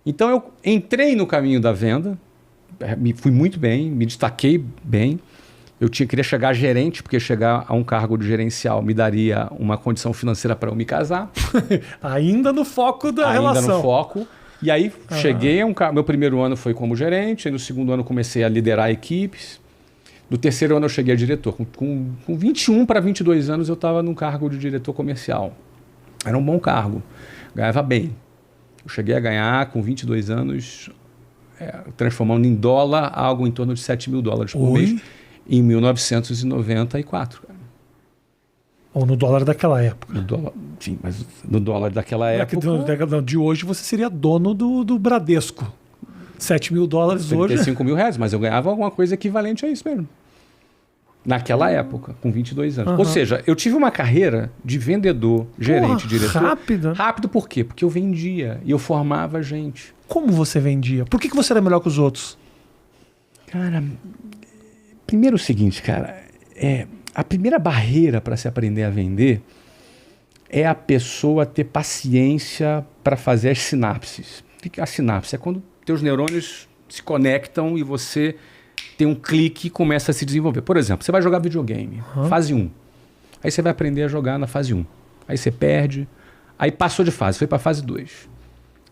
Então eu entrei no caminho da venda, fui muito bem, me destaquei bem. Queria chegar a gerente, porque chegar a um cargo de gerencial me daria uma condição financeira para eu me casar. Ainda no foco da relação. Ainda no foco. E aí cheguei, meu primeiro ano foi como gerente, aí no segundo ano comecei a liderar equipes. No terceiro ano eu cheguei a diretor. Com 21 para 22 anos eu estava num cargo de diretor comercial. Era um bom cargo, ganhava bem. Eu cheguei a ganhar com 22 anos, transformando em dólar, algo em torno de $7.000 por mês. Em 1994, cara. Ou no dólar daquela época. No dólar, sim, mas no dólar daquela época... De hoje você seria dono do Bradesco. $7.000 hoje... R$35.000, mas eu ganhava alguma coisa equivalente a isso mesmo. Naquela época, com 22 anos. Ou seja, eu tive uma carreira de vendedor, gerente, diretor. Rápido. Rápido por quê? Porque eu vendia e eu formava gente. Como você vendia? Por que você era melhor que os outros? Cara... Primeiro o seguinte, cara, a primeira barreira para se aprender a vender é a pessoa ter paciência para fazer as sinapses. O que é a sinapse? É quando teus neurônios se conectam e você tem um clique e começa a se desenvolver. Por exemplo, você vai jogar videogame, fase 1. Aí você vai aprender a jogar na fase 1. Aí você perde, aí passou de fase, foi para a fase 2.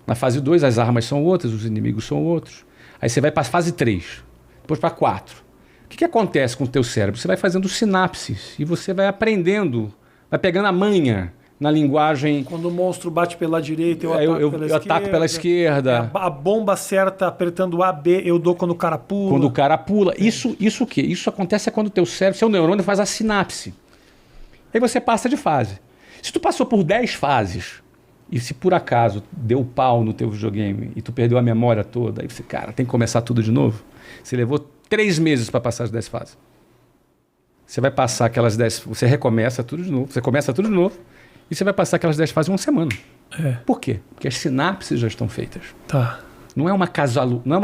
Na fase 2 as armas são outras, os inimigos são outros. Aí você vai para a fase 3, depois para a 4. O que acontece com o teu cérebro? Você vai fazendo sinapses e você vai aprendendo, vai pegando a manha na linguagem... Quando o monstro bate pela direita, eu ataco pela esquerda. A bomba certa apertando A, B, eu dou quando o cara pula. Quando o cara pula. Isso o quê? Isso acontece quando o teu cérebro, seu neurônio faz a sinapse. Aí você passa de fase. Se tu passou por 10 fases e se por acaso deu pau no teu videogame e tu perdeu a memória toda, aí você, cara, tem que começar tudo de novo. Você levou 3 meses para passar as 10 fases. Você vai passar aquelas 10... Você recomeça tudo de novo. Você começa tudo de novo. E você vai passar aquelas 10 fases em uma semana. Por quê? Porque as sinapses já estão feitas. Tá. Não é uma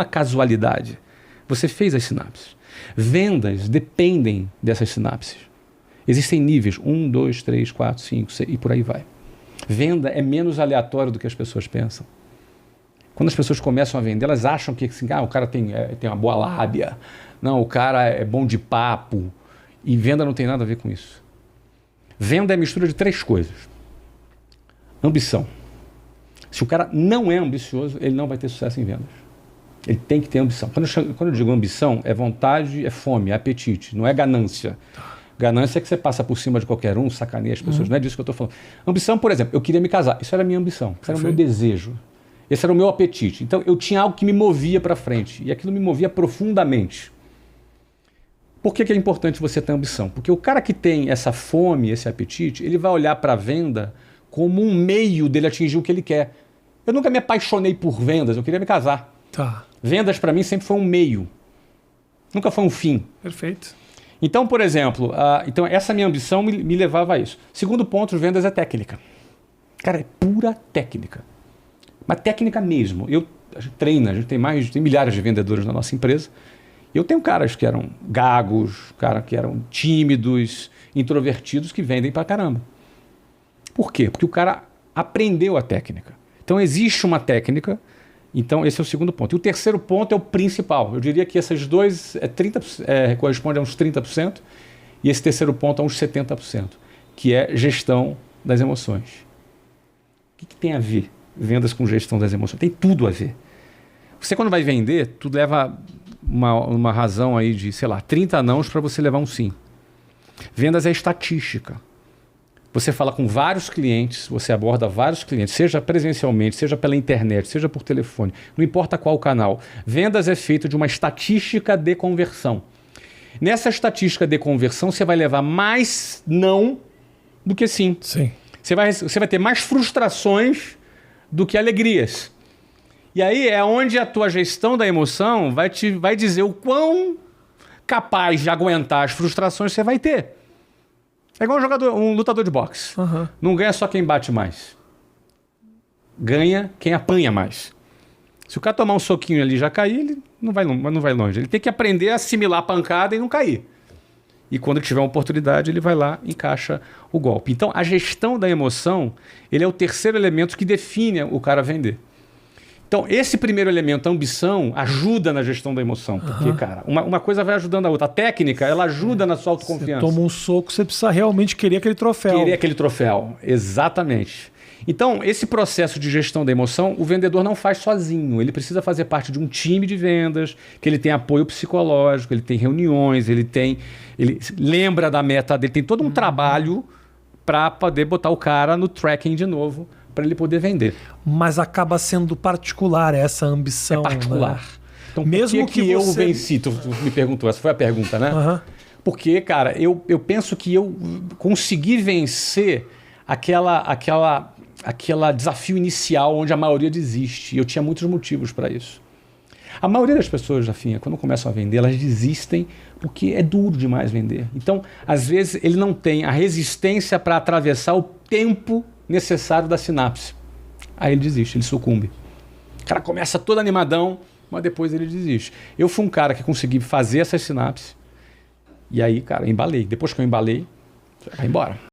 casualidade. Você fez as sinapses. Vendas dependem dessas sinapses. Existem níveis. 1, 2, 3, 4, 5, 6 e por aí vai. Venda é menos aleatório do que as pessoas pensam. Quando as pessoas começam a vender, elas acham que assim, o cara tem uma boa lábia. Não, o cara é bom de papo. E venda não tem nada a ver com isso. Venda é mistura de 3 coisas. Ambição. Se o cara não é ambicioso, ele não vai ter sucesso em vendas. Ele tem que ter ambição. Quando eu digo ambição, é vontade, é fome, é apetite, não é ganância. Ganância é que você passa por cima de qualquer um, sacaneia as pessoas. Não é disso que eu estou falando. Ambição, por exemplo, eu queria me casar. Isso era a minha ambição. Isso era o meu desejo. Esse era o meu apetite. Então, eu tinha algo que me movia para frente. E aquilo me movia profundamente. Por que é importante você ter ambição? Porque o cara que tem essa fome, esse apetite, ele vai olhar para a venda como um meio dele atingir o que ele quer. Eu nunca me apaixonei por vendas, eu queria me casar. Tá. Vendas para mim sempre foi um meio. Nunca foi um fim. Perfeito. Então, por exemplo, então essa minha ambição me levava a isso. Segundo ponto, vendas é técnica. Cara, é pura técnica. Mas técnica mesmo. A gente treina, a gente tem milhares de vendedores na nossa empresa. Eu tenho caras que eram gagos, caras que eram tímidos, introvertidos, que vendem pra caramba. Por quê? Porque o cara aprendeu a técnica. Então existe uma técnica, então esse é o segundo ponto. E o terceiro ponto é o principal. Eu diria que esses dois correspondem a uns 30%, e esse terceiro ponto a uns 70%, que é gestão das emoções. O que tem a ver vendas com gestão das emoções? Tem tudo a ver. Você quando vai vender, tu leva uma razão aí de, 30 nãos para você levar um sim. Vendas é estatística. Você fala com vários clientes, você aborda vários clientes, seja presencialmente, seja pela internet, seja por telefone, não importa qual canal. Vai é feito de uma estatística de conversão. Nessa estatística de conversão, você vai levar mais não do que sim. Sim. Você vai ter mais frustrações do que alegrias. E aí é onde a tua gestão da emoção vai dizer o quão capaz de aguentar as frustrações você vai ter. É igual um lutador de boxe. Uhum. Não ganha só quem bate mais. Ganha quem apanha mais. Se o cara tomar um soquinho ali e já cair, ele não vai longe. Ele tem que aprender a assimilar a pancada e não cair. E quando tiver uma oportunidade, ele vai lá e encaixa o golpe. Então, a gestão da emoção, ele é o terceiro elemento que define o cara vender. Então, esse primeiro elemento, a ambição, ajuda na gestão da emoção. Porque, cara, uma coisa vai ajudando a outra. A técnica, ela ajuda na sua autoconfiança. Você toma um soco, você precisa realmente querer aquele troféu. Querer aquele troféu, exatamente. Então, esse processo de gestão da emoção, o vendedor não faz sozinho. Ele precisa fazer parte de um time de vendas, que ele tem apoio psicológico, ele tem reuniões, ele lembra da meta dele, tem todo um trabalho para poder botar o cara no tracking de novo, para ele poder vender. Mas acaba sendo particular essa ambição. É particular. Né? Então, mesmo por que eu venci? Tu me perguntou, essa foi a pergunta, né? Porque, cara, eu penso que eu consegui vencer aquela desafio inicial onde a maioria desiste. E eu tinha muitos motivos para isso. A maioria das pessoas, Rafinha, quando começam a vender, elas desistem porque é duro demais vender. Então, às vezes, ele não tem a resistência para atravessar o tempo necessário da sinapse. Aí ele desiste, ele sucumbe. O cara começa todo animadão, mas depois ele desiste. Eu fui um cara que consegui fazer essas sinapses e aí, cara, embalei. Depois que eu embalei, vai embora.